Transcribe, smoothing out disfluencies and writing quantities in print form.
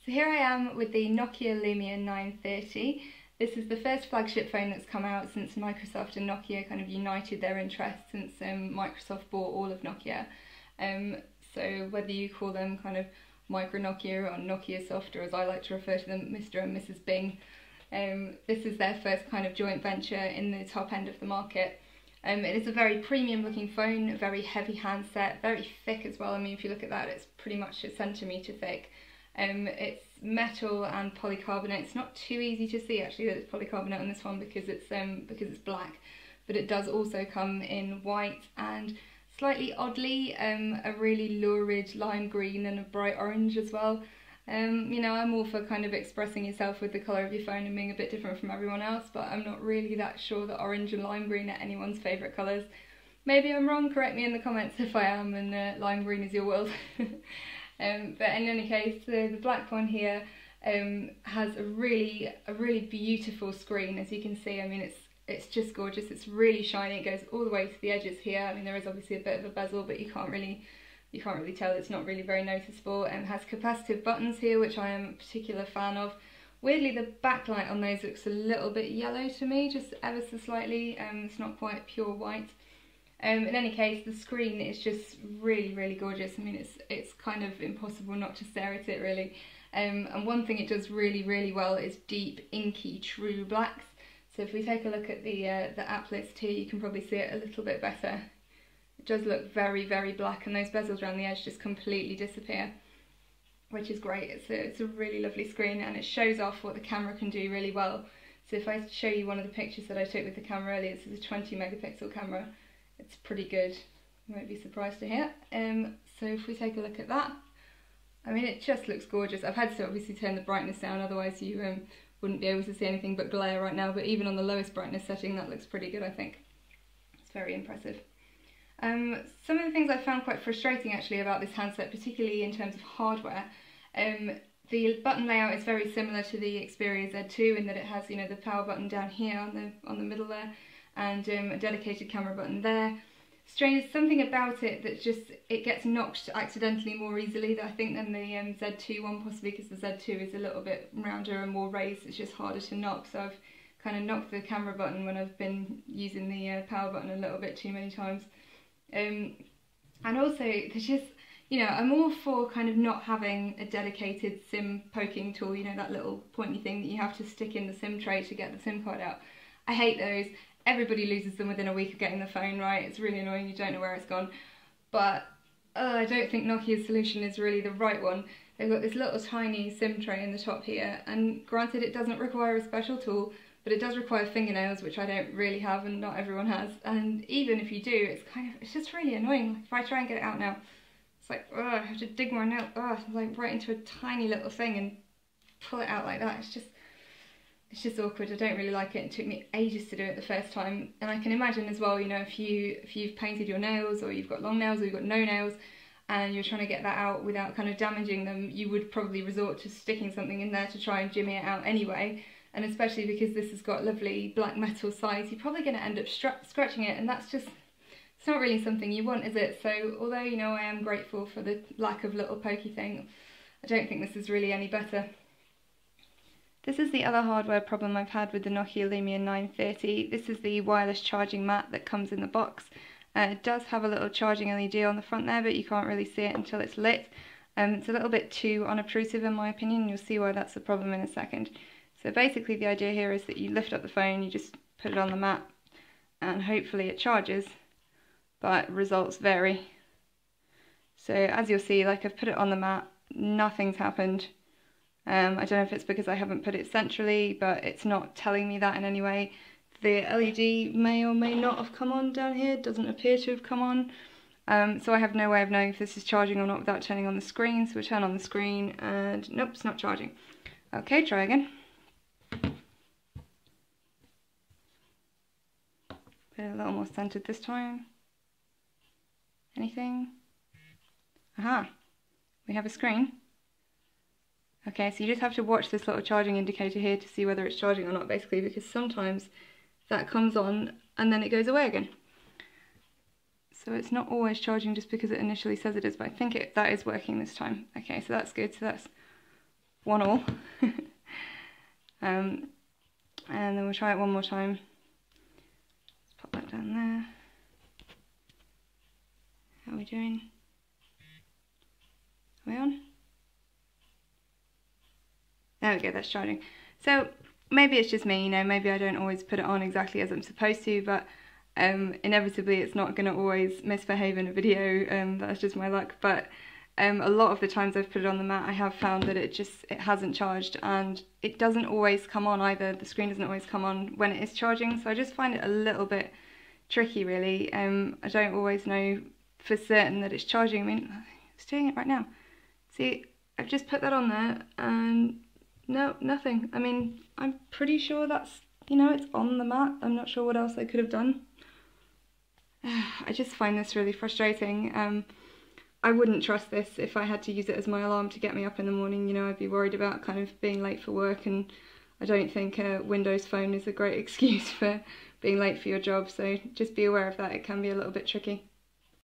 So here I am with the Nokia Lumia 930. This is the first flagship phone that's come out since Microsoft and Nokia kind of united their interests since Microsoft bought all of Nokia. So whether you call them kind of Micro Nokia or Nokia Soft, or as I like to refer to them, Mr. and Mrs. Bing, this is their first kind of joint venture in the top end of the market. It is a very premium looking phone, a very heavy handset, very thick as well. I mean, if you look at that, it's pretty much a centimetre thick. It's metal and polycarbonate. It's not too easy to see actually that it's polycarbonate on this one because it's black, but it does also come in white and slightly oddly a really lurid lime green and a bright orange as well. You know, I'm all for kind of expressing yourself with the colour of your phone and being a bit different from everyone else, but I'm not really that sure that orange and lime green are anyone's favourite colours. Maybe I'm wrong, correct me in the comments if I am and lime green is your world. But in any case, the black one here has a really beautiful screen, as you can see. I mean, it's just gorgeous. It's really shiny. It goes all the way to the edges here. I mean, there is obviously a bit of a bezel, but you can't really tell. It's not really very noticeable. And has capacitive buttons here, which I am a particular fan of. Weirdly, the backlight on those looks a little bit yellow to me, just ever so slightly. It's not quite pure white. In any case, the screen is just really gorgeous. I mean, it's kind of impossible not to stare at it, really. And one thing it does really well is deep, inky, true blacks. So if we take a look at the app list here, you can probably see it a little bit better. It does look very black, and those bezels around the edge just completely disappear, which is great. It's a really lovely screen, and it shows off what the camera can do really well. So if I show you one of the pictures that I took with the camera earlier, this is a 20 megapixel camera. It's pretty good, you won't be surprised to hear. So if we take a look at that, I mean, it just looks gorgeous. I've had to obviously turn the brightness down, otherwise you wouldn't be able to see anything but glare right now, but even on the lowest brightness setting, that looks pretty good, I think. It's very impressive. Some of the things I found quite frustrating actually about this handset, particularly in terms of hardware, the button layout is very similar to the Xperia Z2 in that it has, you know, the power button down here on the middle there, and a dedicated camera button there. Strange, something about it that just, it gets knocked accidentally more easily, I think, than the Z2 one, possibly because the Z2 is a little bit rounder and more raised. It's just harder to knock, so I've kind of knocked the camera button when I've been using the power button a little bit too many times. And also, there's just, you know, I'm all for kind of not having a dedicated SIM poking tool, you know, that little pointy thing that you have to stick in the SIM tray to get the SIM card out. I hate those. Everybody loses them within a week of getting the phone, right? It's really annoying, you don't know where it's gone. But I don't think Nokia's solution is really the right one. They've got this little tiny SIM tray in the top here, and granted it doesn't require a special tool, but it does require fingernails, which I don't really have and not everyone has. And even if you do, it's just really annoying. Like if I try and get it out now, it's like, oh, I have to dig my nail, like right into a tiny little thing and pull it out like that. It's just awkward. I don't really like it. It took me ages to do it the first time, and I can imagine as well, you know, if you've painted your nails, or you've got long nails, or you've got no nails, and you're trying to get that out without kind of damaging them, you would probably resort to sticking something in there to try and jimmy it out anyway. And especially because this has got lovely black metal sides, you're probably going to end up scratching it, and that's just, it's not really something you want, is it? So although, you know, I am grateful for the lack of little pokey thing, I don't think this is really any better. This is the other hardware problem I've had with the Nokia Lumia 930. This is the wireless charging mat that comes in the box. It does have a little charging LED on the front there, but you can't really see it until it's lit. It's a little bit too unobtrusive in my opinion, and you'll see why that's a problem in a second. So basically the idea here is that you lift up the phone, you just put it on the mat, and hopefully it charges, but results vary. So as you'll see, like I've put it on the mat, nothing's happened. I don't know if it's because I haven't put it centrally, but it's not telling me that in any way. The LED may or may not have come on down here, it doesn't appear to have come on. So I have no way of knowing if this is charging or not without turning on the screen. So we turn on the screen and nope, it's not charging. Okay, try again. Put it a little more centered this time. Anything? Aha, we have a screen. Okay, so you just have to watch this little charging indicator here to see whether it's charging or not, basically, because sometimes that comes on and then it goes away again. So it's not always charging just because it initially says it is, but I think that is working this time. Okay, so that's good. So that's 1-all. And then we'll try it one more time. Let's pop that down there. How are we doing? Are we on? There we go, that's charging. So maybe it's just me, you know, maybe I don't always put it on exactly as I'm supposed to, but inevitably it's not going to always misbehave in a video. That's just my luck. But a lot of the times I've put it on the mat, I have found that it hasn't charged, and it doesn't always come on either. The screen doesn't always come on when it is charging, so I just find it a little bit tricky, really. I don't always know for certain that it's charging. I mean, it's doing it right now. See, I've just put that on there, and no, nothing. I mean, I'm pretty sure that's, you know, it's on the mat. I'm not sure what else I could have done. I just find this really frustrating. I wouldn't trust this if I had to use it as my alarm to get me up in the morning. You know, I'd be worried about kind of being late for work, and I don't think a Windows phone is a great excuse for being late for your job, so just be aware of that. It can be a little bit tricky.